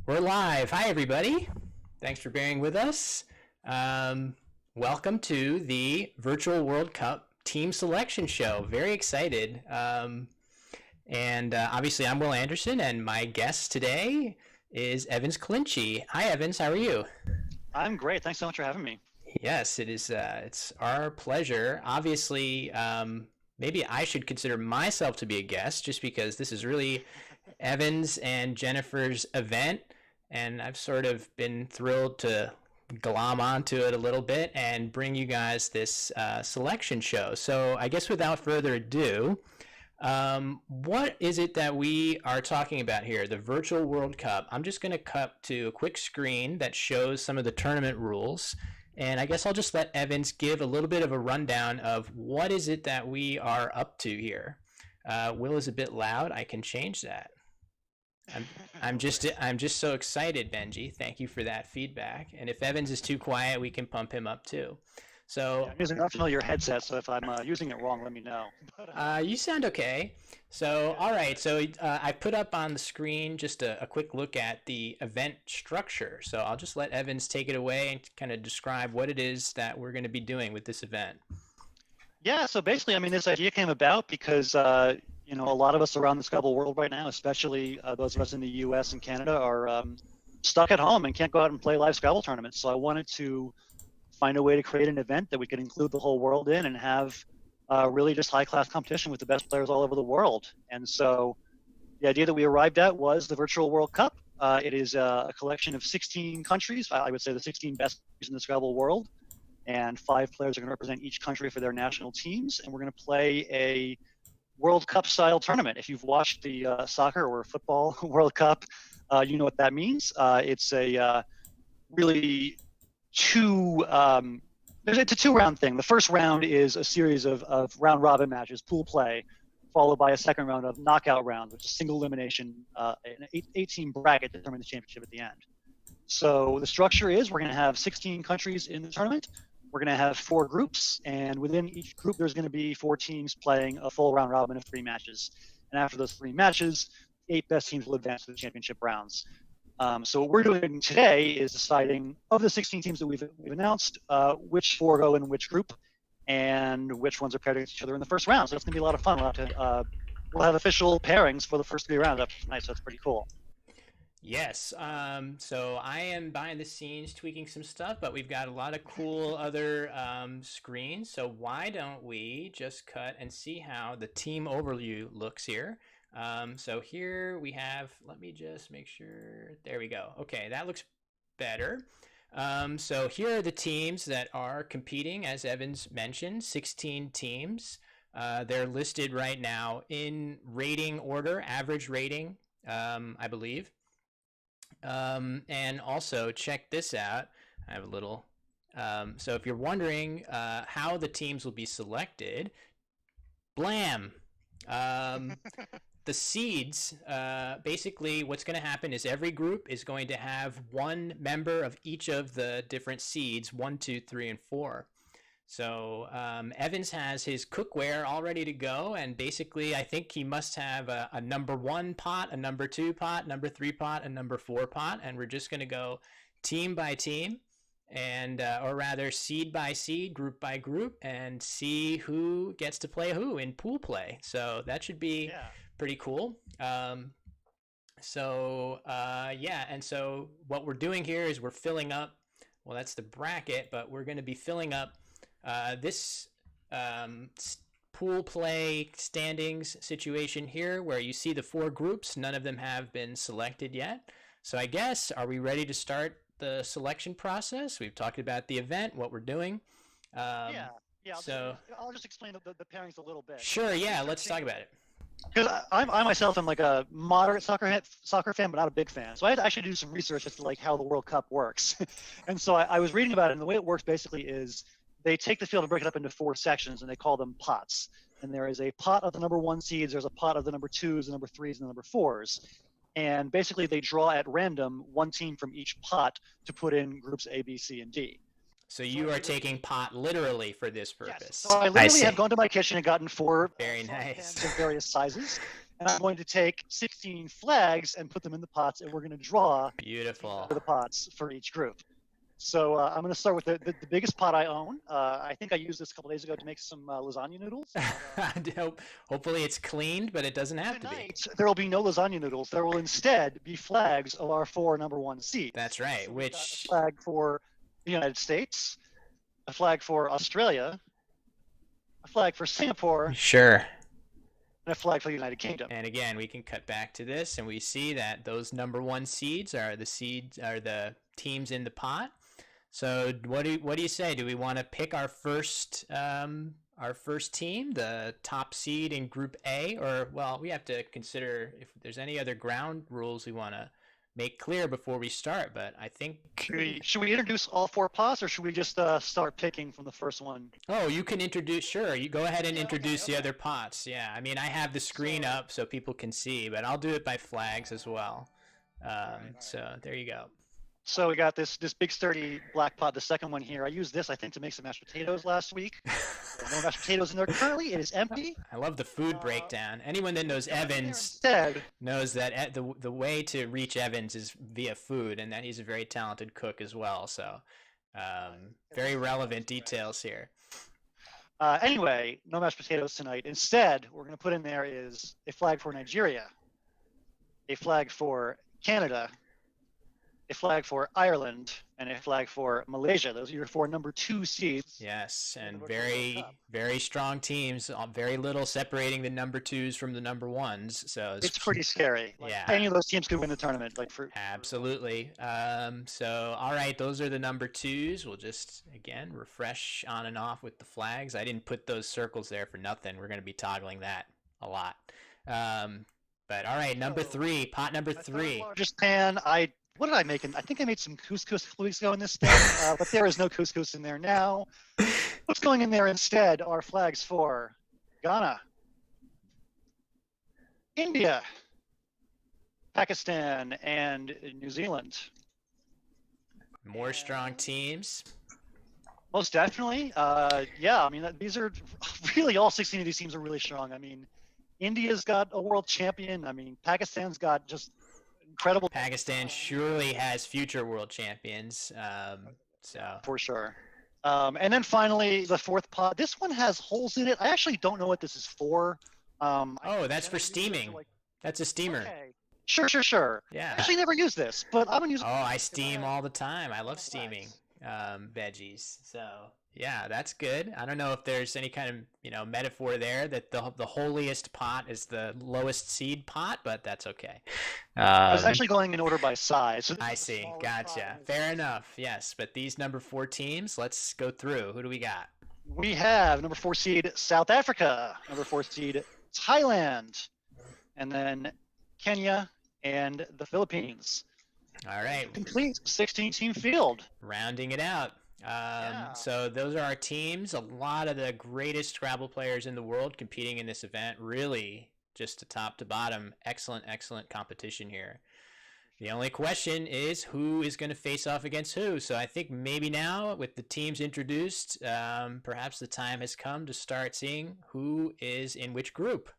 We're live. Hi, everybody. Thanks for bearing with us. Welcome to the Virtual World Cup Team Selection Show. Very excited. And obviously, I'm Will Anderson, and my guest today is Evans Clinchy. Hi, Evans. How are you? I'm great. Thanks so much for having me. Yes, it is. It's our pleasure. Obviously, maybe I should consider myself to be a guest, just because this is really Evans and Jennifer's event, and I've sort of been thrilled to glom onto it a little bit and bring you guys this selection show. So I guess without further ado, what is it that we are talking about here? The Virtual World Cup. I'm just going to cut to a quick screen that shows some of the tournament rules. And I guess I'll just let Evans give a little bit of a rundown of what is it that we are up to here. Will is a bit loud. I can change that. I'm I'm just so excited, Benji. Thank you for that feedback. And if Evans is too quiet, we can pump him up too. Yeah, So I'm using an unfamiliar headset, so if I'm using it wrong, let me know. you sound okay. So Yeah, all right. So I put up on the screen just a quick look at the event structure. So I'll just let Evans take it away and kind of describe what it is that we're going to be doing with this event. yeah. So basically, I mean, this idea came about because a lot of us around the Scrabble world right now, especially those of us in the U.S. and Canada, are stuck at home and can't go out and play live Scrabble tournaments. So I wanted to find a way to create an event that we could include the whole world in and have really just high-class competition with the best players all over the world. And so the idea that we arrived at was the Virtual World Cup. It is a collection of 16 countries. I would say the 16 best countries in the Scrabble world. And 5 players are going to represent each country for their national teams. And we're going to play a World Cup style tournament. If you've watched the soccer or football World Cup, you know what that means. It's a really two it's a 2 round thing. The first round is a series of round robin matches, pool play, followed by a second round of knockout round, which is single elimination, an 8-team bracket to determine the championship at the end. So the structure is we're going to have 16 countries in the tournament. We're going to have 4 groups, and within each group, there's going to be 4 teams playing a full round robin of 3 matches. And after those 3 matches, 8 best teams will advance to the championship rounds. So what we're doing today is deciding, of the 16 teams that we've announced, which 4 go in which group and which ones are paired against each other in the first round. So it's going to be a lot of fun. We'll have official pairings for the first 3 rounds after tonight, so that's pretty cool. Yes. So I am behind the scenes tweaking some stuff, but we've got a lot of cool other screens. So why don't we just cut and see how the team overview looks here? So here we have, let me just make sure. There we go. Okay, that looks better. So here are the teams that are competing, as Evans mentioned, 16 teams. They're listed right now in rating order, average rating, I believe. And also check this out. I have a little. So if you're wondering how the teams will be selected, blam. Um, the seeds, basically what's going to happen is every group is going to have one member of each of the different seeds, 1, 2, 3, and 4. So Evans has his cookware all ready to go, and basically I think he must have a number 1 pot, a number 2 pot, number 3 pot, a number 4 pot, and we're just going to go team by team, and or rather seed by seed, group by group, and see who gets to play who in pool play. So that should be Yeah. pretty cool. Yeah, and so what we're doing here is we're filling up. Well, that's the bracket, but we're going to be filling up this pool play standings situation here, where you see the 4 groups. None of them have been selected yet. So I guess, are we ready to start the selection process? We've talked about the event, what we're doing. Yeah, yeah. So I'll just explain the pairings a little bit. sure, These yeah, let's talk 16, about it. because I myself am like a moderate soccer fan, but not a big fan. So I had to actually do some research as to like how the World Cup works. And so I was reading about it, and the way it works basically is they take the field and break it up into 4 sections, and they call them pots. And there is a pot of the number 1 seeds, there's a pot of the number 2s, the number 3s, and the number 4s. And basically they draw at random 1 team from each pot to put in groups A, B, C, and D. So So you are taking pot literally for this yes. purpose. So I I literally see. have gone to my kitchen and gotten 4 Very saucepans nice. of various sizes, and I'm going to take 16 flags and put them in the pots, and we're going to draw Beautiful. the pots for each group. So I'm going to start with the biggest pot I own. I think I used this a couple days ago to make some lasagna noodles. Hopefully it's cleaned, but it doesn't have to be. Tonight, there will be no lasagna noodles. There will instead be flags of our 4 number 1 seeds. That's right. So Which a flag for the United States, a flag for Australia, a flag for Singapore, sure. and a flag for the United Kingdom. And again, we can cut back to this, and we see that those number 1 seeds are the teams in the pot. So what do you say? Do we want to pick our first team, the top seed in Group A, or well, we have to consider if there's any other ground rules we want to make clear before we start. But I think should we introduce all 4 pots, or should we just start picking from the first one? Oh, you can introduce. Sure, you go ahead and introduce the other pots. Yeah, I mean I have the screen up so people can see, but I'll do it by flags as well. So there you go. So we got this big sturdy black pot, the second one here. I used this, I think, to make some mashed potatoes last week. No mashed potatoes in there currently. It is empty. I love the food breakdown. Anyone that knows Evans knows that the way to reach Evans is via food, and that he's a very talented cook as well. So very relevant details here. Anyway, no mashed potatoes tonight. Instead, what we're going to put in there is a flag for Nigeria, a flag for Canada, a flag for Ireland, and a flag for Malaysia. Those are your 4 number 2 seeds. Yes, and very strong teams. Very little separating the number 2s from the number 1s. So it's pretty scary. Yeah, any of those teams could win the tournament. Absolutely. So all right, those are the number 2s. We'll just again refresh on and off with the flags. I didn't put those circles there for nothing. We're going to be toggling that a lot. But all right, number 3, pot number 3. Largest pan. What did I make? I think I made some couscous a couple weeks ago in this thing, but there is no couscous in there now. What's going in there instead are flags for Ghana, India, Pakistan, and New Zealand. More strong teams. Most definitely. Yeah, I mean, these are really all 16 of these teams are really strong. I mean, India's got a world champion. I mean, Pakistan's got just incredible. Pakistan surely has future world champions. So for sure. And then finally, the 4th pot. This one has holes in it. I actually don't know what this is for. That's for steaming. That's a steamer. Okay. Sure. Yeah. I actually never used this, but I'm gonna use it. Oh, I steam all the time. I love steaming veggies. So yeah, that's good. I don't know if there's any kind of metaphor there that the holiest pot is the lowest seed pot, but that's okay. I was actually going in order by size. So I see. Gotcha. Fair enough. Yes, but these number 4 teams, let's go through. Who do we got? We have number 4 seed South Africa, number 4 seed Thailand, and then Kenya and the Philippines. All right. Complete 16-team field. Rounding it out. So those are our teams. A lot of the greatest Scrabble players in the world competing in this event. Really, just to top to bottom, excellent competition here. The only question is who is going to face off against who. So I think maybe now, with the teams introduced, perhaps the time has come to start seeing who is in which group.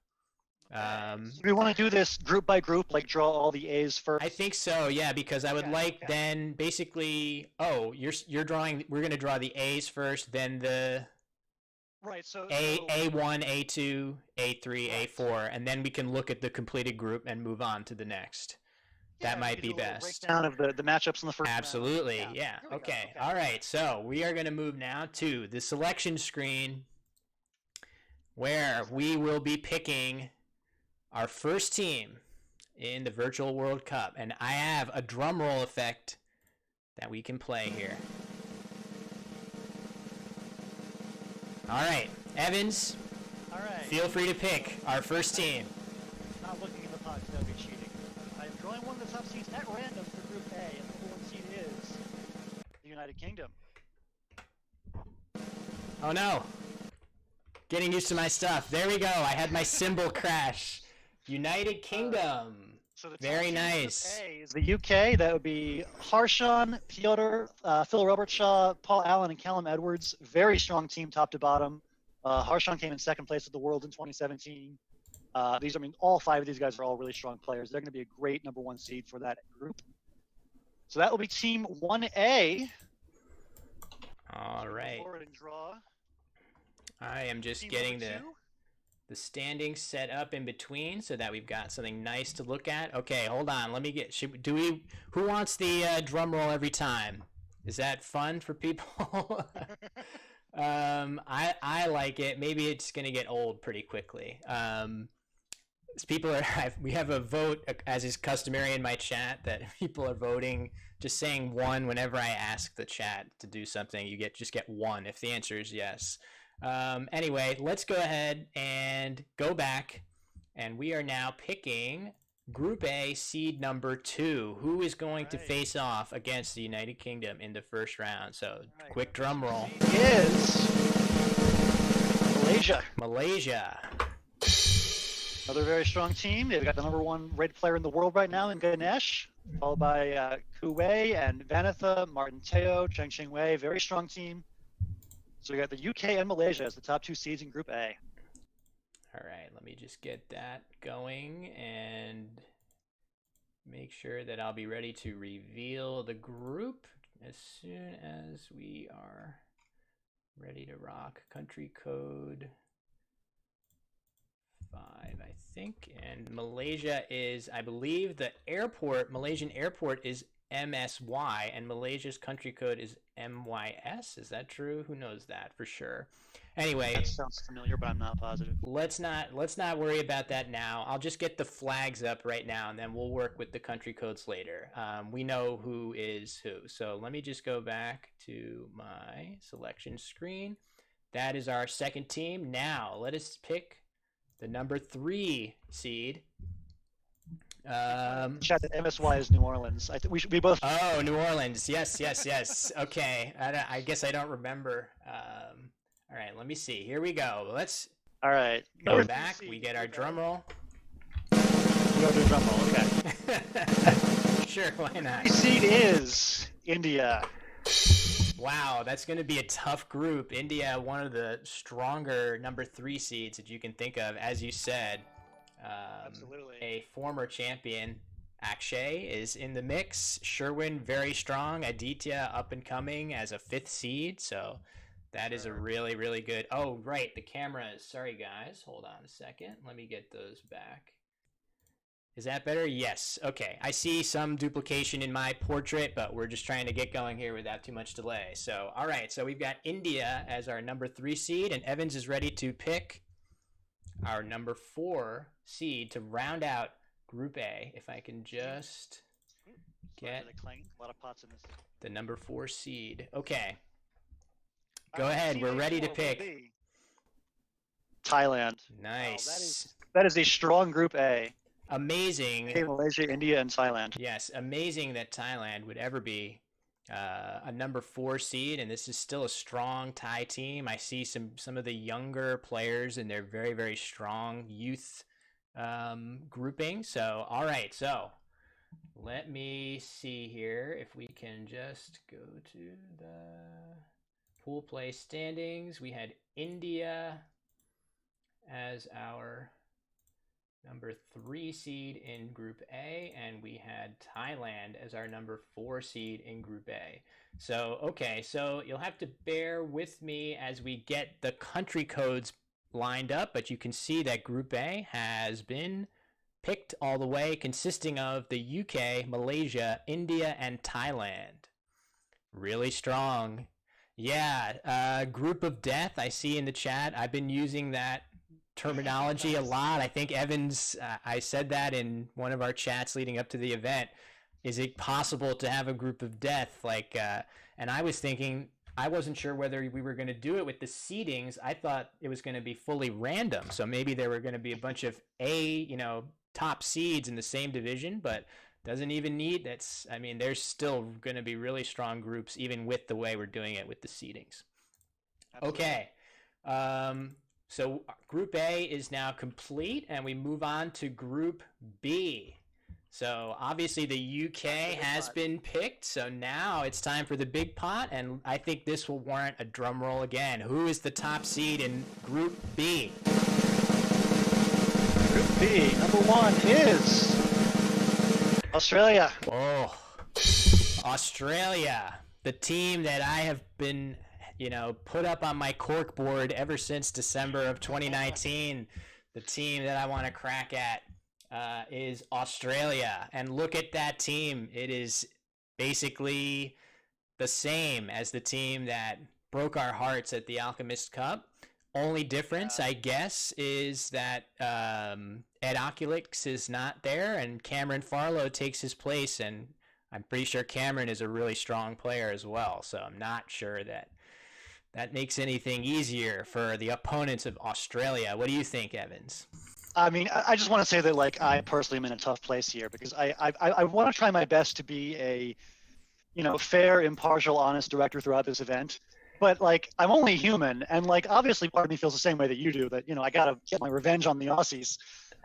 Do we want to do this group by group, like draw all the A's first? I think so, yeah, because I would then basically, you're drawing, we're going to draw the A's first, then the A1, A2, A3, A4, and then we can look at the completed group and move on to the next. That might be best. Breakdown of the matchups in the first. Absolutely, yeah. Okay. All right, so we are going to move now to the selection screen where we will be picking our first team in the Virtual World Cup. And I have a drum roll effect that we can play here. All right, Evans. All right. Feel free to pick our first team. Not looking in the pot, that would be cheating. I'm drawing one of the top seeds at random for Group A, and the 4th seed is the United Kingdom. Oh no. Getting used to my stuff. There we go. I had my symbol crash. United Kingdom. So the very nice. A is the UK. That would be Harshawn, Piotr, Phil Robertshaw, Paul Allen, and Callum Edwards. Very strong team, top to bottom. Harshawn came in 2nd place at the World in 2017. All 5 of these guys are all really strong players. They're going to be a great number 1 seed for that group. So that will be Team 1A. All right. Go forward and draw. I am just Team getting number 2. the standings set up in between so that we've got something nice to look at. Okay, hold on. Let me get. Who wants the drum roll every time? Is that fun for people? I like it. Maybe it's gonna get old pretty quickly. We have a vote, as is customary in my chat, that people are voting, just saying one whenever I ask the chat to do something. You just get one if the answer is yes. Anyway, let's go ahead and go back, and we are now picking Group A, seed number 2. Who is going to face off against the United Kingdom in the first round? So, quick drum roll. Is Malaysia. Malaysia. Another very strong team. They've got the number 1 rated player in the world right now in Ganesh, followed by Kuwei and Vanitha, Martin Teo, Cheng Ching Wei. Very strong team. So we got the UK and Malaysia as the top 2 seeds in Group A. All right, let me just get that going and make sure that I'll be ready to reveal the group as soon as we are ready to rock. Country code 5, I think. And Malaysia is, I believe, Malaysian airport is MSY, and Malaysia's country code is MYS. Is that true? Who knows that for sure? Anyway, that sounds familiar, but I'm not positive. Let's not worry about that now. I'll just get the flags up right now, and then we'll work with the country codes later. We know who is who. So let me just go back to my selection screen. That is our second team. Now let us pick the number 3 seed. Chat that MSY is New Orleans. I think we both. Oh, New Orleans. Yes. Okay. I guess I don't remember. All right, let me see. Here we go. Let's All right. go back. We get our drum roll. We go to drum roll. Okay. Sure, why not? The seed is India. Wow, that's going to be a tough group. India, one of the stronger number 3 seeds that you can think of, as you said. Absolutely. A former champion, Akshay, is in the mix. Sherwin, very strong. Aditya, up and coming as a 5th seed. So that is a really, really good. Oh, right. The cameras. Sorry, guys. Hold on a second. Let me get those back. Is that better? Yes. Okay. I see some duplication in my portrait, but we're just trying to get going here without too much delay. So, all right. So we've got India as our number 3 seed, and Evans is ready to pick our number 4 seed to round out Group A. If I can just get a lot of pots in this. the number 4 seed. Okay. Go ahead. We're ready to pick. Thailand. Nice. That is a strong Group A. Amazing. Okay, Malaysia, India, and Thailand. Yes, amazing that Thailand would ever be a number 4 seed, and this is still a strong Thai team. I see some of the younger players in their very, very strong youth grouping. So, all right. So, let me see here if we can just go to the pool play standings. We had India as our number 3 seed in Group A, and we had Thailand as our number 4 seed in Group A. So, okay, so you'll have to bear with me as we get the country codes lined up, but you can see that Group A has been picked all the way, consisting of the UK, Malaysia, India, and Thailand. Really strong. Yeah, Group of Death, I see in the chat. I've been using that terminology a lot. I think Evans, I said that in one of our chats leading up to the event. Is it possible to have a Group of Death? And I was thinking, I wasn't sure whether we were going to do it with the seedings. I thought it was going to be fully random. So maybe there were going to be a bunch of top seeds in the same division, but doesn't even need there's still going to be really strong groups even with the way we're doing it with the seedings. Absolutely. Okay. So Group A is now complete, and we move on to Group B. So obviously the UK has been picked, so now it's time for the big pot, and I think this will warrant a drum roll again. Who is the top seed in Group B? Group B, number 1 is Australia. Oh, Australia, the team that I have been, put up on my cork board ever since December of 2019. The team that I want to crack at is Australia. And look at that team. It is basically the same as the team that broke our hearts at the Alchemist Cup. Only difference, I guess, is that Ed Oculix is not there and Cameron Farlow takes his place. And I'm pretty sure Cameron is a really strong player as well. So I'm not sure that makes anything easier for the opponents of Australia. What do you think, Evans? I mean, I just want to say that, like, I personally am in a tough place here because I want to try my best to be a, fair, impartial, honest director throughout this event. But, like, I'm only human, and, like, obviously part of me feels the same way that you do, that, I got to get my revenge on the Aussies.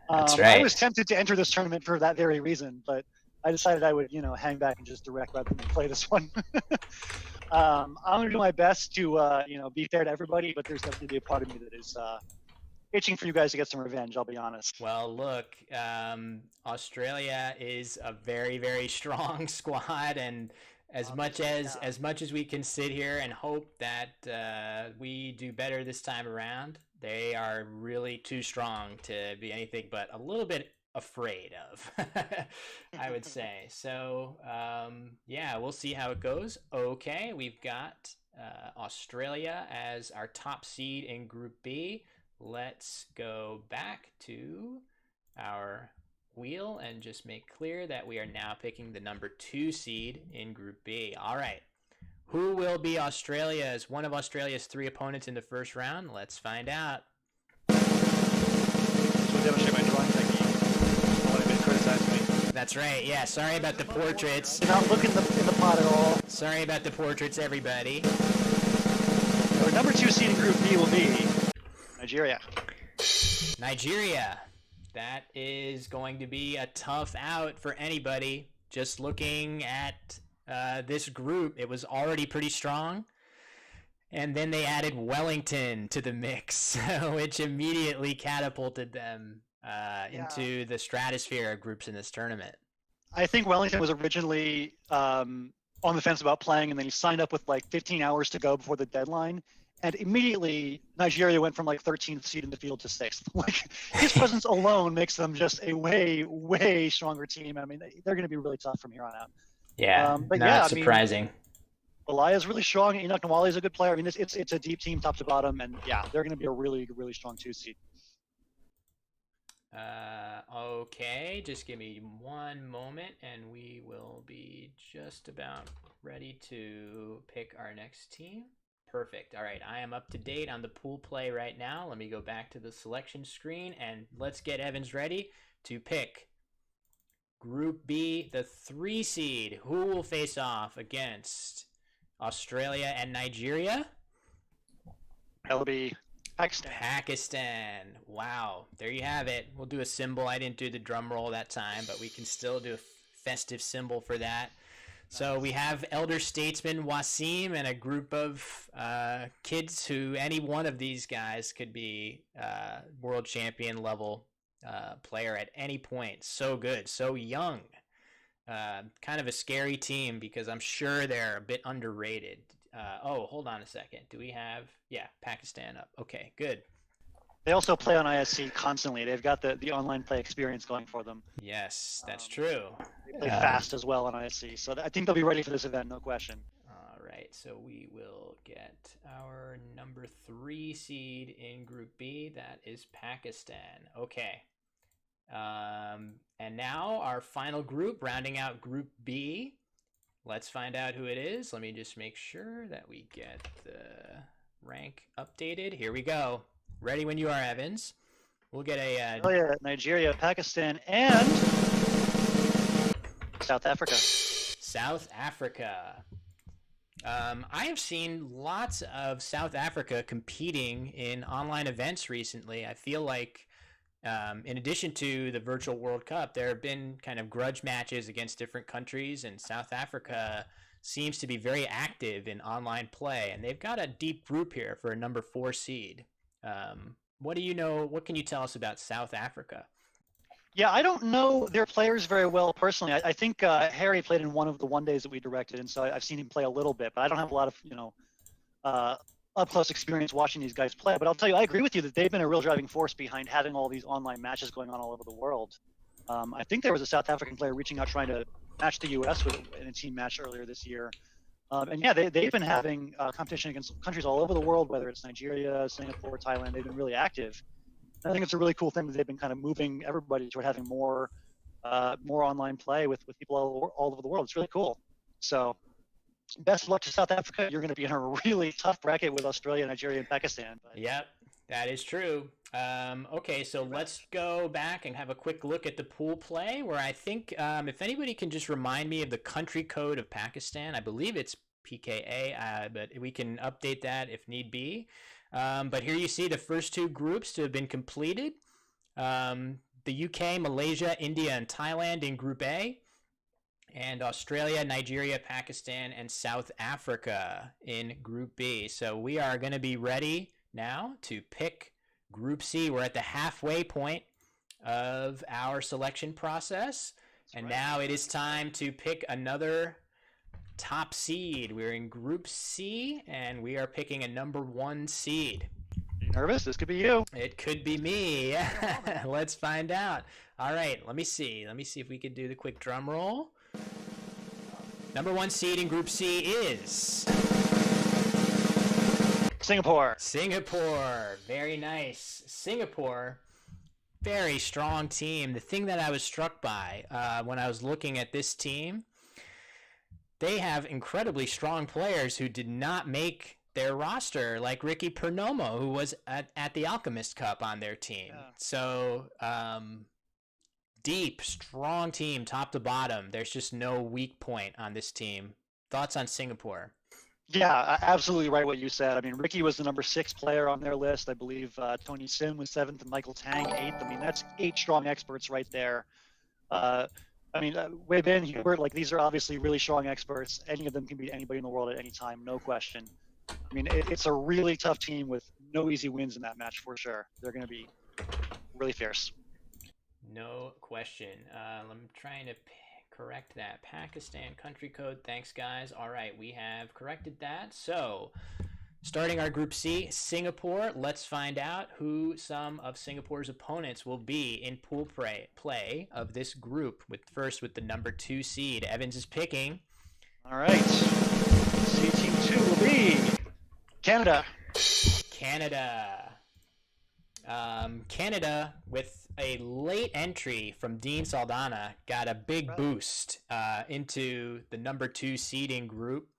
That's right. I was tempted to enter this tournament for that very reason, but I decided I would, hang back and just direct rather than play this one. I'm going to do my best to, be fair to everybody, but there's definitely a part of me that is itching for you guys to get some revenge, I'll be honest. Well, look, Australia is a very, very strong squad, and as much as we can sit here and hope that we do better this time around, they are really too strong to be anything but a little bit afraid of, I would say. So, yeah, we'll see how it goes. Okay, we've got Australia as our top seed in Group B. Let's go back to our wheel and just make clear that we are now picking the number 2 seed in Group B. All right. Who will be one of Australia's 3 opponents in the first round? Let's find out. Demonstrate my drawing technique. I've been criticized me. That's right. Yeah. Sorry about the portraits. Did not look in the pot at all. Sorry about the portraits, everybody. Our number 2 seed in Group B will be Nigeria. Nigeria. That is going to be a tough out for anybody. Just looking at this group, it was already pretty strong. And then they added Wellington to the mix, which immediately catapulted them into the stratosphere of groups in this tournament. I think Wellington was originally on the fence about playing, and then he signed up with like 15 hours to go before the deadline. And immediately, Nigeria went from like 13th seed in the field to 6th. Like, his presence alone makes them just a way, way stronger team. I mean, they're going to be really tough from here on out. Yeah, but not surprising. Elia's really strong. Enoch Nawali is a good player. I mean, it's a deep team, top to bottom, and yeah, they're going to be a really, really strong 2 seed. Okay, just give me one moment, and we will be just about ready to pick our next team. Perfect. All right, I am up to date on the pool play right now. Let me go back to the selection screen, and let's get Evans ready to pick Group B, the 3 seed. Who will face off against Australia and Nigeria? That'll be Pakistan. Pakistan. Wow. There you have it. We'll do a symbol. I didn't do the drum roll that time, but we can still do a festive symbol for that. So we have elder statesman Wasim and a group of kids who any one of these guys could be world champion level player at any point. So good, so young. Kind of a scary team because I'm sure they're a bit underrated. Hold on a second. Do we have, Pakistan up. Okay, good. They also play on ISC constantly. They've got the online play experience going for them. Yes, that's true. They play fast as well on ISC. So I think they'll be ready for this event, no question. All right, so we will get our number 3 seed in Group B. That is Pakistan. Okay. And now our final group, rounding out Group B. Let's find out who it is. Let me just make sure that we get the rank updated. Here we go. Ready when you are, Evans. We'll get a... Nigeria, Pakistan, and South Africa. South Africa. I have seen lots of South Africa competing in online events recently. I feel like in addition to the virtual World Cup, there have been kind of grudge matches against different countries, and South Africa seems to be very active in online play, and they've got a deep group here for a number 4 seed. What do you know? What can you tell us about South Africa? Yeah, I don't know their players very well personally. I think Harry played in one of the one days that we directed, and so I've seen him play a little bit, but I don't have a lot of uh, up close experience watching these guys play. But I'll tell you, I agree with you that they've been a real driving force behind having all these online matches going on all over the world. I think there was a South African player reaching out trying to match the U.S. in a team match earlier this year. And yeah, they've been having competition against countries all over the world, whether it's Nigeria, Singapore, Thailand. They've been really active. And I think it's a really cool thing that they've been kind of moving everybody toward having more online play with people all over the world. It's really cool. So best of luck to South Africa. You're going to be in a really tough bracket with Australia, Nigeria, and Pakistan. But Yep, that is true. Okay, so let's go back and have a quick look at the pool play, where I think if anybody can just remind me of the country code of Pakistan, I believe it's PKA, but we can update that if need be. But here you see the first two groups to have been completed. The UK, Malaysia, India, and Thailand in Group A, and Australia, Nigeria, Pakistan, and South Africa in Group B. So we are going to be ready now to pick Group C. We're at the halfway point of our selection process, and now it is time to pick another top seed. We're in Group C, and we are picking a #1 seed. are you nervous? This could be you. It could be me. Let's find out. All right, let me see. Let me see if we can do the quick drum roll. #1 seed in Group C is Singapore. Singapore. Very nice. Singapore, very strong team. The thing that I was struck by when I was looking at this team, they have incredibly strong players who did not make their roster, like Ricky Pernomo, who was at the Alchemist Cup on their team. Yeah. So deep, strong team, top to bottom. There's just no weak point on this team. Thoughts on Singapore? Yeah, absolutely right what you said. I mean, Ricky was the #6 player on their list. I believe Tony Sim was 7th and Michael Tang 8th. I mean, that's 8 strong experts right there. I mean, Wei Bin, Hubert, like these are obviously really strong experts. Any of them can beat anybody in the world at any time, no question. I mean, it's a really tough team with no easy wins in that match for sure. They're going to be really fierce. No question. I'm trying to correct that. Pakistan country code. Thanks, guys. All right, we have corrected that. So, starting our Group C, Singapore. Let's find out who some of Singapore's opponents will be in pool play of this group. First with the #2 seed. Evans is picking. All right. C Team 2 will be Canada. Canada, with a late entry from Dean Saldana, got a big boost into the #2 seeding group.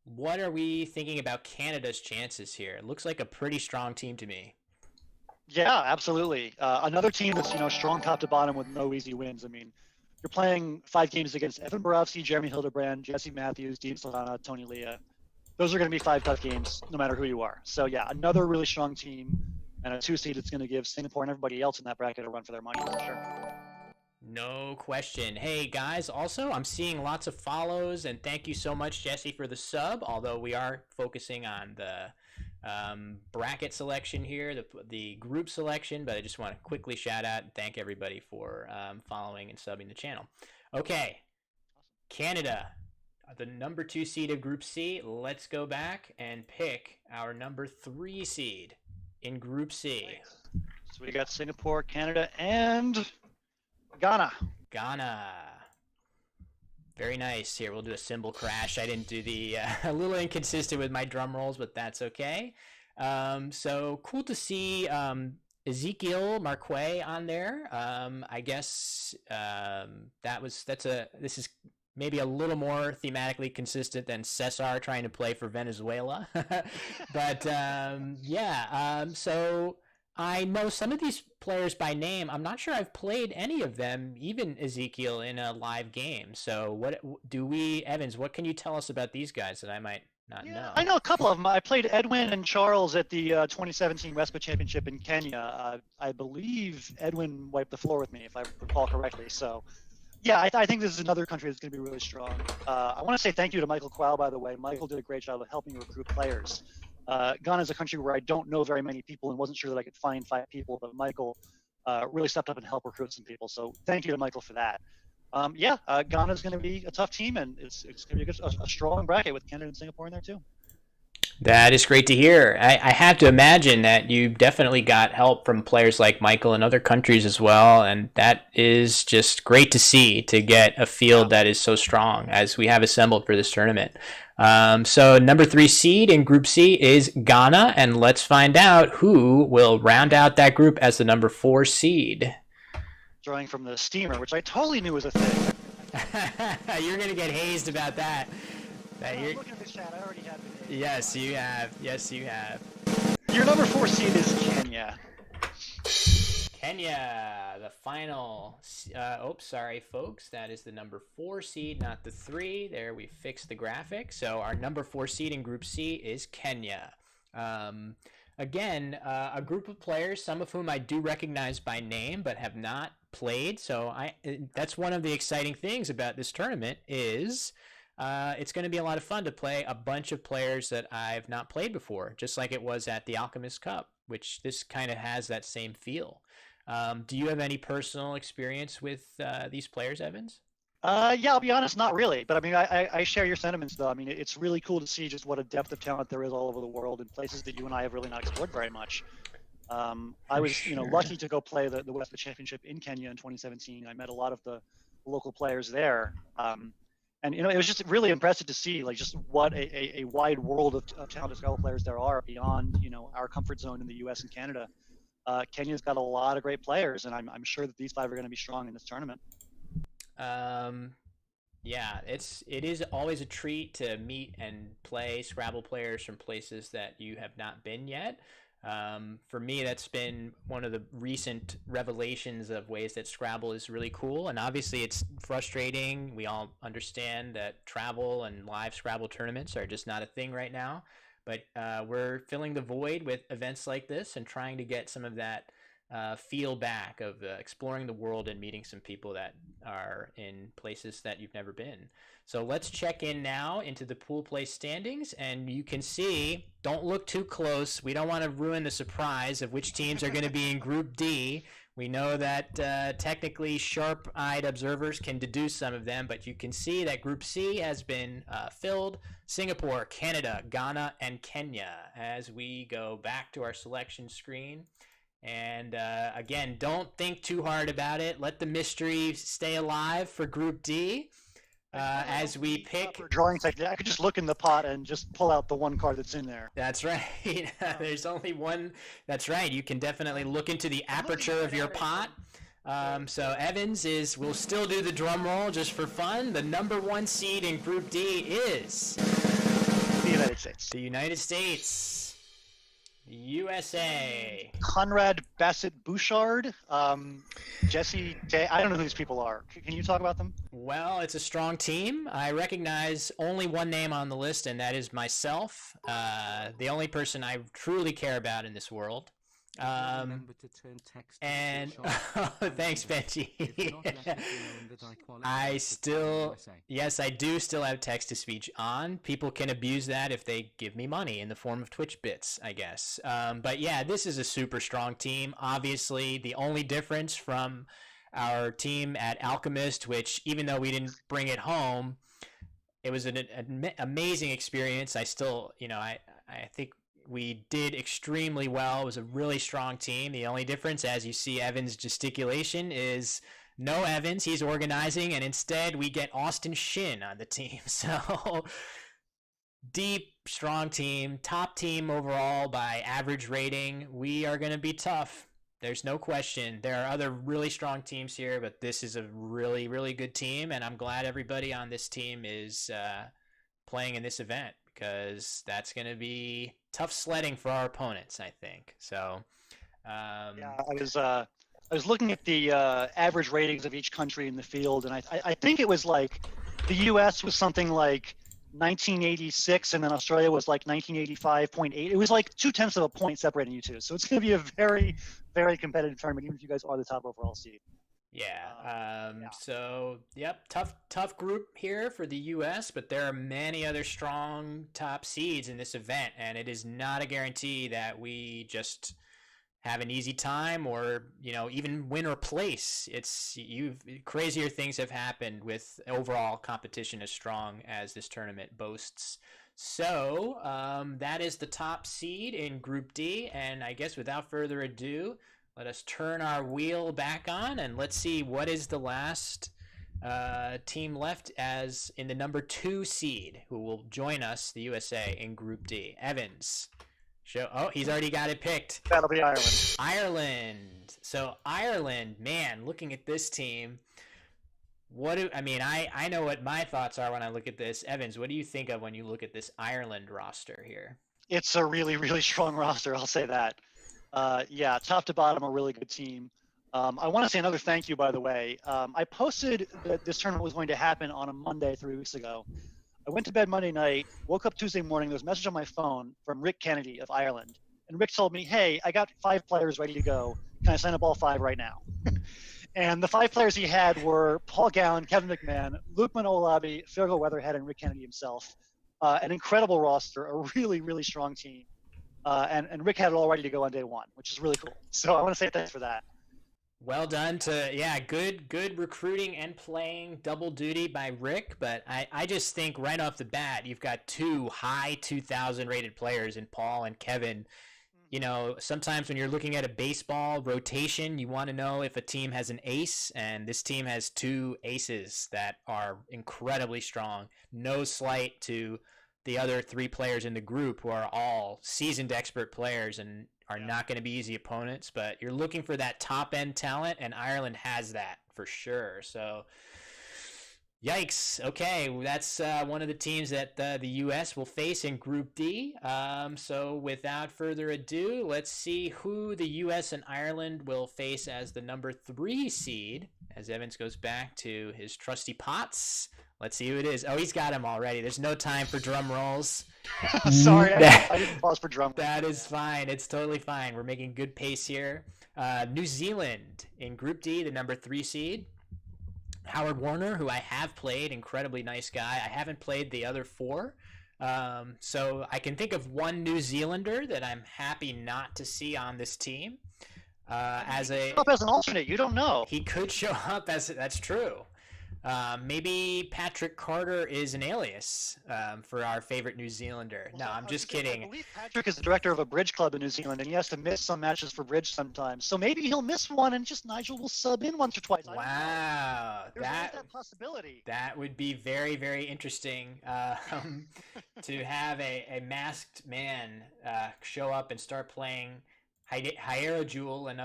What are we thinking about Canada's chances here? It looks like a pretty strong team to me. Yeah, absolutely. Another team that's strong top to bottom with no easy wins. I mean, you're playing 5 games against Evan Borowski, Jeremy Hildebrand, Jesse Matthews, Dean Saldana, Tony Leah. Those are going to be 5 tough games, no matter who you are. So yeah, another really strong team and a 2 seed that's going to give Singapore and everybody else in that bracket a run for their money for sure. No question. Hey guys, also I'm seeing lots of follows, and thank you so much, Jesse, for the sub. Although we are focusing on the bracket selection here, the group selection, but I just want to quickly shout out and thank everybody for following and subbing the channel. Okay, Canada, the #2 seed of Group C. Let's go back and pick our #3 seed in Group C. Nice. So we got Singapore, Canada, and Ghana. Very nice. Here, we'll do a cymbal crash. I didn't do the a little inconsistent with my drum rolls, but that's okay. So cool to see Ezekiel Marquez on there. I guess this is maybe a little more thematically consistent than Cesar trying to play for Venezuela. But so I know some of these players by name. I'm not sure I've played any of them, even Ezekiel, in a live game. So Evans, what can you tell us about these guys that I might not know? I know a couple of them. I played Edwin and Charles at the 2017 RESPA Championship in Kenya. I believe Edwin wiped the floor with me, if I recall correctly. So yeah, I think this is another country that's going to be really strong. I want to say thank you to Michael Qual, by the way. Michael did a great job of helping recruit players. Ghana is a country where I don't know very many people and wasn't sure that I could find 5 people, but Michael really stepped up and helped recruit some people. So thank you to Michael for that. Yeah, Ghana's going to be a tough team, and it's going to be a strong bracket with Canada and Singapore in there too. That is great to hear. I have to imagine that you definitely got help from players like Michael in other countries as well, and that is just great to see, to get a Yeah. field that is so strong as we have assembled for this tournament. So number 3 seed in Group C is Ghana, and let's find out who will round out that group as the number 4 seed. Drawing from the steamer, which I totally knew was a thing. You're gonna get hazed about that. Looking at this chat, I already have been. Yes, you have. Yes, you have. Your number 4 seed is Kenya. Kenya, the final. Sorry, folks. That is the number 4 seed, not the 3. There, we fixed the graphic. So our number 4 seed in Group C is Kenya. Again, a group of players, some of whom I do recognize by name, but have not played. So that's one of the exciting things about this tournament is it's going to be a lot of fun to play a bunch of players that I've not played before, just like it was at the Alchemist Cup, which this kind of has that same feel. Do you have any personal experience with these players, Evans? Yeah, I'll be honest, not really. But I mean, I share your sentiments, though. I mean, it's really cool to see just what a depth of talent there is all over the world in places that you and I have really not explored very much. I was, lucky to go play the Western Championship in Kenya in 2017. I met a lot of the local players there. And it was just really impressive to see, like, just what a wide world of talented Scrabble players there are beyond, our comfort zone in the U.S. and Canada. Kenya's got a lot of great players, and I'm sure that these 5 are going to be strong in this tournament. Yeah, it is always a treat to meet and play Scrabble players from places that you have not been yet. For me, that's been one of the recent revelations of ways that Scrabble is really cool. And obviously, it's frustrating. We all understand that travel and live Scrabble tournaments are just not a thing right now. But we're filling the void with events like this and trying to get some of that feel back of exploring the world and meeting some people that are in places that you've never been. So let's check in now into the pool play standings, and you can see, don't look too close. We don't want to ruin the surprise of which teams are going to be in Group D. We know that technically sharp-eyed observers can deduce some of them, but you can see that Group C has been filled. Singapore, Canada, Ghana, and Kenya. As we go back to our selection screen, and again, don't think too hard about it. Let the mystery stay alive for Group D. As we pick drawing technique, I could just look in the pot and just pull out the one card that's in there. That's right. There's only one. That's right. You can definitely look into the aperture of your pot. So Evans will still do the drum roll just for fun. The number 1 seed in Group D is the United States. The United States. USA. Conrad Bassett Bouchard, Jesse Day. I don't know who these people are. Can you talk about them? Well, it's a strong team. I recognize only one name on the list, and that is myself. The only person I truly care about in this world. And thanks, Benji. Yes, I do still have text to speech on. People can abuse that if they give me money in the form of Twitch bits, I guess. But yeah, this is a super strong team. Obviously, the only difference from our team at Alchemist, which even though we didn't bring it home, it was an amazing experience. I still, I think we did extremely well. It was a really strong team. The only difference, as you see Evan's gesticulation, is no Evans. He's organizing, and instead we get Austin Shin on the team. So deep, strong team, top team overall by average rating. We are going to be tough. There's no question. There are other really strong teams here, but this is a really, really good team, and I'm glad everybody on this team is playing in this event, because that's going to be tough sledding for our opponents, I think. So, yeah, I was looking at the average ratings of each country in the field, and I think it was like the U.S. was something like 1986, and then Australia was like 1985.8. It was like 0.2 of a point separating you two. So it's going to be a very, very competitive tournament, even if you guys are the top overall seed. Yeah. So, yep, tough group here for the U.S., but there are many other strong top seeds in this event, and it is not a guarantee that we just have an easy time or, even win or place. Crazier things have happened with overall competition as strong as this tournament boasts. So that is the top seed in Group D. And I guess without further ado, let us turn our wheel back on and let's see what is the last team left as in the number 2 seed who will join us, the USA, in Group D. Evans. He's already got it picked. That'll be Ireland. Ireland. So Ireland, man, looking at this team, I know what my thoughts are when I look at this. Evans, what do you think of when you look at this Ireland roster here? It's a really, really strong roster. I'll say that. Yeah, top to bottom, a really good team. I want to say another thank you, by the way. I posted that this tournament was going to happen on a Monday 3 weeks ago. I went to bed Monday night, woke up Tuesday morning, there was a message on my phone from Rick Kennedy of Ireland. And Rick told me, hey, I got 5 players ready to go. Can I sign up all 5 right now? And the 5 players he had were Paul Gowan, Kevin McMahon, Lukeman Olabi, Fergal Weatherhead, and Rick Kennedy himself. An incredible roster, a really, really strong team. And Rick had it all ready to go on day 1, which is really cool. So I want to say thanks for that. Well done good recruiting and playing, double duty by Rick. But I just think right off the bat, you've got 2 high 2,000 rated players in Paul and Kevin. Sometimes when you're looking at a baseball rotation, you want to know if a team has an ace, and this team has 2 aces that are incredibly strong. No slight to the other 3 players in the group who are all seasoned expert players and are not going to be easy opponents, but you're looking for that top end talent, and Ireland has that for sure. So yikes. Okay, that's one of the teams that the U.S. will face in Group D. So without further ado, let's see who the U.S. and Ireland will face as the number 3 seed, as Evans goes back to his trusty pots. Let's see who it is. Oh, he's got him already. There's no time for drum rolls. Sorry, I didn't pause for drum rolls. That is fine. It's totally fine. We're making good pace here. New Zealand in Group D, the number 3 seed. Howard Warner, who I have played, incredibly nice guy. I haven't played the other 4. So I can think of one New Zealander that I'm happy not to see on this team. As an alternate, you don't know. He could show up that's true. Maybe Patrick Carter is an alias for our favorite New Zealander. No, I'm just kidding. I believe Patrick is the director of a bridge club in New Zealand, and he has to miss some matches for bridge sometimes. So maybe he'll miss one, and just Nigel will sub in once or twice. Wow, There's always that possibility. That would be very, very interesting to have a masked man show up and start playing Hyera Jewel and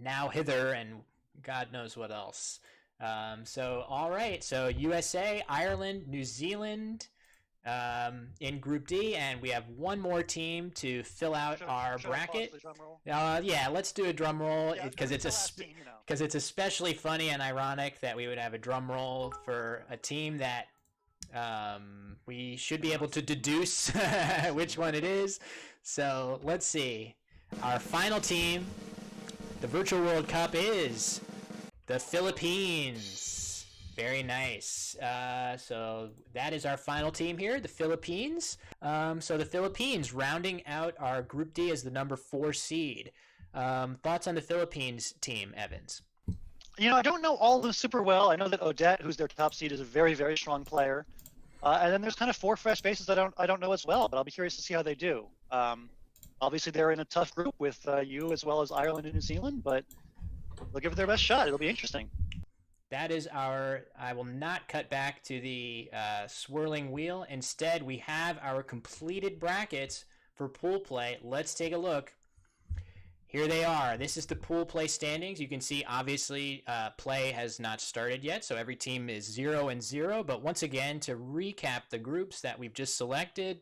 now Hither and God knows what else. All right. So USA, Ireland, New Zealand in Group D, and we have one more team to fill out our bracket. Yeah, let's do a drum roll because it's especially funny and ironic that we would have a drum roll for a team that we should be able to deduce which one it is. So let's see. Our final team, the Virtual World Cup, is the Philippines. Very nice. So that is our final team here, the Philippines. So the Philippines rounding out our Group D as the number 4 seed. Thoughts on the Philippines team, Evans? I don't know all of them super well. I know that Odette, who's their top seed, is a very, very strong player. And then there's kind of 4 fresh faces I don't know as well, but I'll be curious to see how they do. Obviously, they're in a tough group with you as well as Ireland and New Zealand, but they'll give it their best shot. It'll be interesting. That is I will not cut back to the swirling wheel. Instead, we have our completed brackets for pool play. Let's take a look. Here they are. This is the pool play standings. You can see, obviously, play has not started yet, so every team is 0-0. But once again, to recap the groups that we've just selected,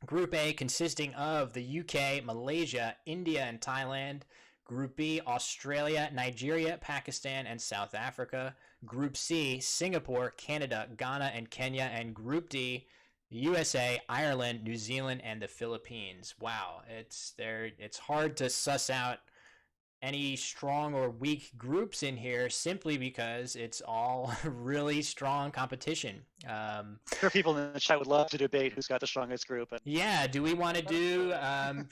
Group A consisting of the UK, Malaysia, India, and Thailand. Group B, Australia, Nigeria, Pakistan, and South Africa. Group C, Singapore, Canada, Ghana, and Kenya. And Group D, USA, Ireland, New Zealand, and the Philippines. Wow, it's hard to suss out any strong or weak groups in here simply because it's all really strong competition. I'm sure people in the chat would love to debate who's got the strongest group. And Yeah, do we want to do,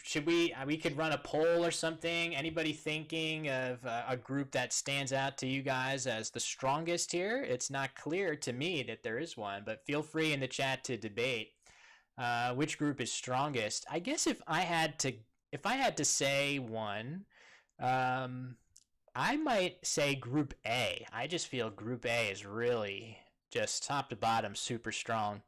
should we could run a poll or something? Anybody thinking of a group that stands out to you guys as the strongest here? It's not clear to me that there is one, but feel free in the chat to debate which group is strongest. I guess if I had to say one, um, I might say Group A. I just feel Group A is really just top to bottom super strong.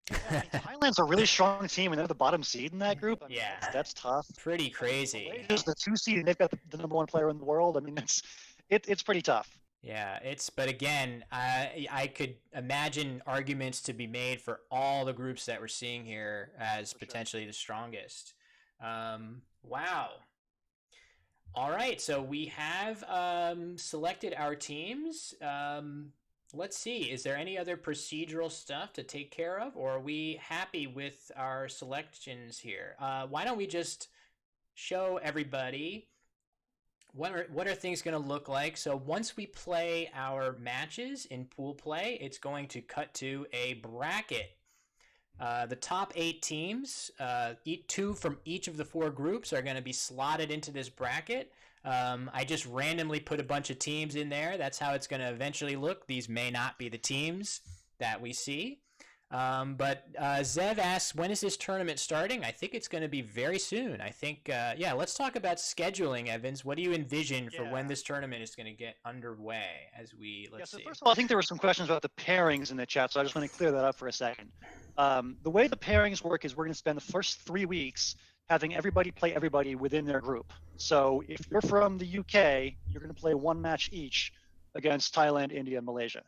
yeah, I mean, Thailand's a really strong team, and they're the bottom seed in that group. I mean, Yeah, that's tough. pretty I mean, crazy. Malaysia's the 2 seed, and they've got the number 1 player in the world. I mean, it's pretty tough. Yeah, but again, I could imagine arguments to be made for all the groups that we're seeing here as For sure. potentially the strongest. Wow. All right, so we have selected our teams. Let's see, is there any other procedural stuff to take care of, or are we happy with our selections here? Why don't we just show everybody what are things going to look like? So once we play our matches in pool play, it's going to cut to a bracket. The top 8 teams, 2 from each of the 4 groups, are going to be slotted into this bracket. I just randomly put a bunch of teams in there. That's how it's going to eventually look. These may not be the teams that we see. But Zev asks, when is this tournament starting? I think it's going to be very soon. I think, yeah, let's talk about scheduling, Evans. What do you envision for when Yeah. this tournament is going to get underway as we, Yeah, let's so see. first of all, I think there were some questions about the pairings in the chat, so I just want to clear that up for a second. The way the pairings work is we're going to spend the first 3 weeks having everybody play everybody within their group. So if you're from the UK, you're going to play 1 match each against Thailand, India, and Malaysia.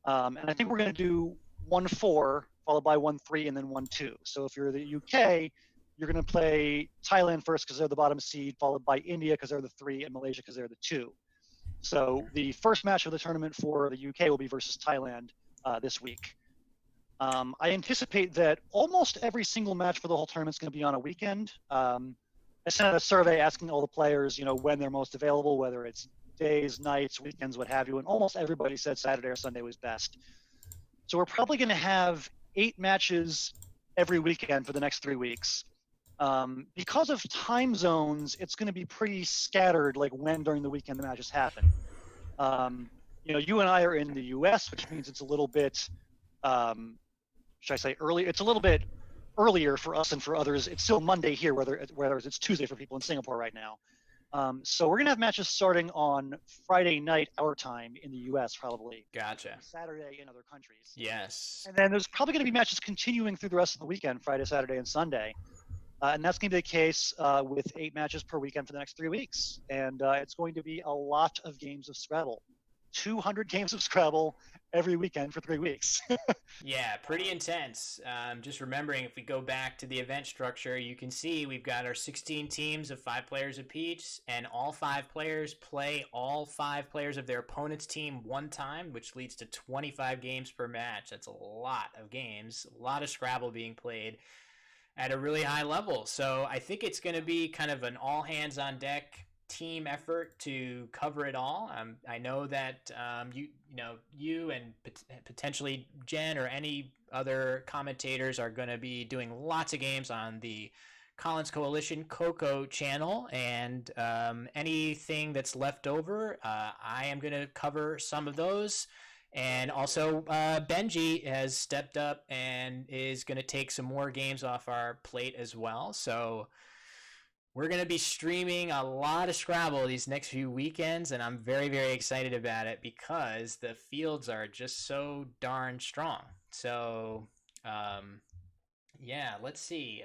And I think we're going to do 1-4, followed by 1-3, and then 1-2. So if you're the UK, you're going to play Thailand first because they're the bottom seed, followed by India because they're the 3, and Malaysia because they're the 2. So the first match of the tournament for the UK will be versus Thailand this week. I anticipate that almost every single match for the whole tournament is going to be on a weekend. I sent out a survey asking all the players, when they're most available, whether it's days, nights, weekends, what have you, and almost everybody said Saturday or Sunday was best. So we're probably going to have 8 matches every weekend for the next 3 weeks. Because of time zones, it's going to be pretty scattered, like when during the weekend the matches happen. You and I are in the U.S., which means it's a little bit, should I say early? It's a little bit earlier for us and for others. It's still Monday here, whereas it's Tuesday for people in Singapore right now. So we're going to have matches starting on Friday night, our time in the U.S. probably. Gotcha. Saturday in other countries. Yes. And then there's probably going to be matches continuing through the rest of the weekend, Friday, Saturday, and Sunday. And that's going to be the case with 8 matches per weekend for the next 3 weeks. And it's going to be a lot of games of Scrabble. 200 games of Scrabble every weekend for 3 weeks. Yeah, pretty intense. Just remembering, if we go back to the event structure, you can see we've got our 16 teams of 5 players apiece, and all 5 players play all 5 players of their opponent's team one time, which leads to 25 games per match. That's a lot of games, a lot of Scrabble being played at a really high level. So I think it's going to be kind of an all hands on deck team effort to cover it all. I know that you and potentially Jen or any other commentators are going to be doing lots of games on the Collins Coalition Coco channel, and anything that's left over, I am going to cover some of those. And also, Benji has stepped up and is going to take some more games off our plate as well. So we're going to be streaming a lot of Scrabble these next few weekends, and I'm very, very excited about it because the fields are just so darn strong. So, yeah, let's see.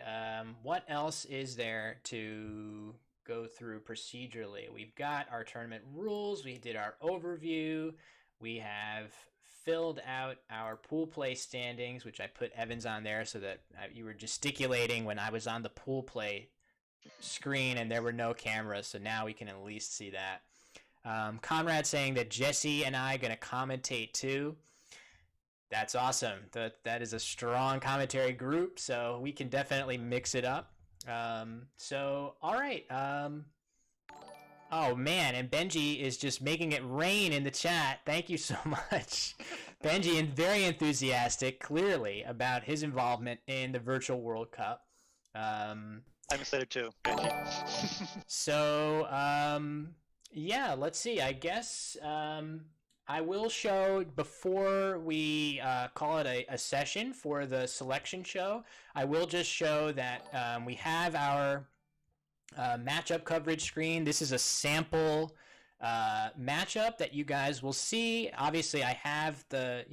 What else is there to go through procedurally? We've got our tournament rules. We did our overview. We have filled out our pool play standings, which I put Evans on there so that you were gesticulating when I was on the pool play screen and there were no cameras, so now we can at least see that. Conrad saying that Jesse and I are going to commentate too. That's awesome. That is a strong commentary group, so we can definitely mix it up. So, all right. Oh man, and Benji is just making it rain in the chat. Thank you so much. Benji and very enthusiastic, clearly, about his involvement in the Virtual World Cup. Um, I'm excited too, Benji. so yeah, let's see. I guess I will show before we call it a session for the selection show. I will just show that we have our matchup coverage screen. This is a sample matchup that you guys will see. Obviously, I have the,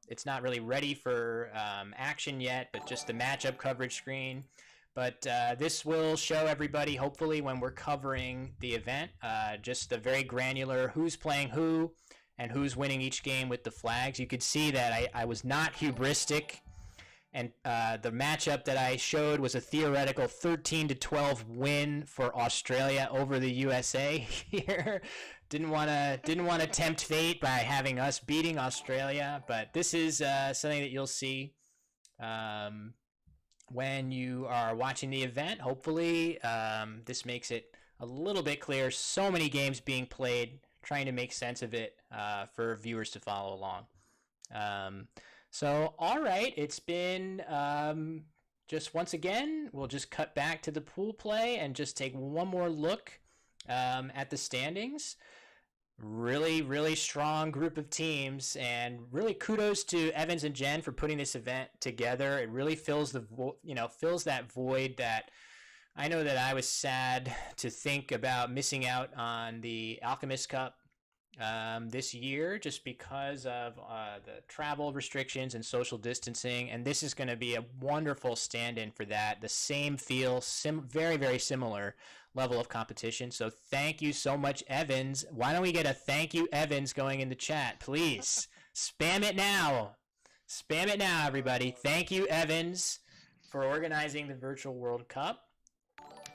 it's not really ready for action yet, but just the matchup coverage screen. But this will show everybody, hopefully, when we're covering the event, just the very granular who's playing who and who's winning each game with the flags. You could see that I was not hubristic, and the matchup that I showed was a theoretical 13-12 win for Australia over the USA here. Didn't want to tempt fate by having us beating Australia, but this is something that you'll see when you are watching the event. Hopefully, this makes it a little bit clear. So many games being played, trying to make sense of it for viewers to follow along. So, all right, it's been just once again, we'll just cut back to the pool play and just take one more look at the standings. Really, really strong group of teams, and really kudos to Evans and Jen for putting this event together. It really fills fills that void that I know that I was sad to think about missing out on the Alchemist Cup this year, just because of the travel restrictions and social distancing, and this is going to be a wonderful stand-in for that. The same feel, very, very similar level of competition. So thank you so much, Evans. Why don't we get a thank you, Evans, going in the chat, please? Spam it now. Spam it now, everybody. Thank you, Evans, for organizing the Virtual World Cup.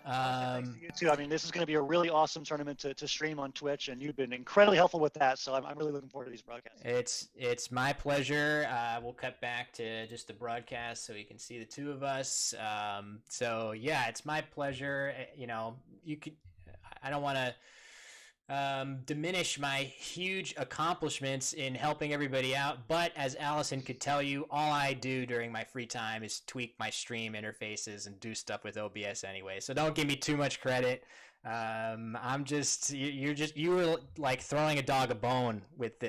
Thanks to you too. I mean, this is going to be a really awesome tournament to stream on Twitch, and you've been incredibly helpful with that. So I'm really looking forward to these broadcasts. It's my pleasure. We'll cut back to just the broadcast so you can see the two of us. So yeah, it's my pleasure. You could. I don't want to diminish my huge accomplishments in helping everybody out, but as Allison could tell you, all I do during my free time is tweak my stream interfaces and do stuff with OBS anyway, so don't give me too much credit. You were like throwing a dog a bone with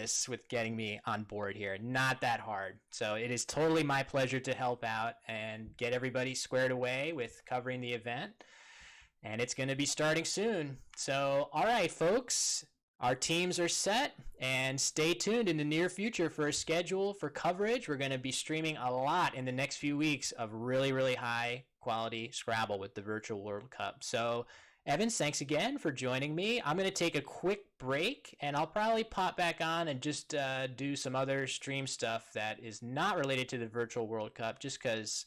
getting me on board here. Not that hard. So it is totally my pleasure to help out and get everybody squared away with covering the event. And it's going to be starting soon. So, all right, folks, our teams are set, and stay tuned in the near future for a schedule for coverage. We're going to be streaming a lot in the next few weeks of really, really high quality Scrabble with the Virtual World Cup. So, Evans, thanks again for joining me. I'm going to take a quick break, and I'll probably pop back on and just do some other stream stuff that is not related to the Virtual World Cup, just because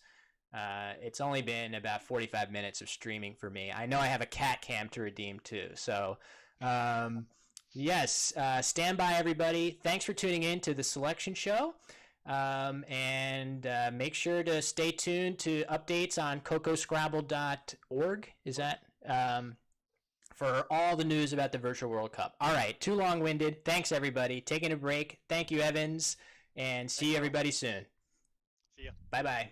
it's only been about 45 minutes of streaming for me. I know I have a cat cam to redeem too. So, yes, stand by, everybody. Thanks for tuning in to the selection show. And make sure to stay tuned to updates on cocoscrabble.org. Is that for all the news about the Virtual World Cup? All right, too long-winded. Thanks, everybody. Taking a break. Thank you, Evans, and see you everybody soon. See ya. Bye-bye.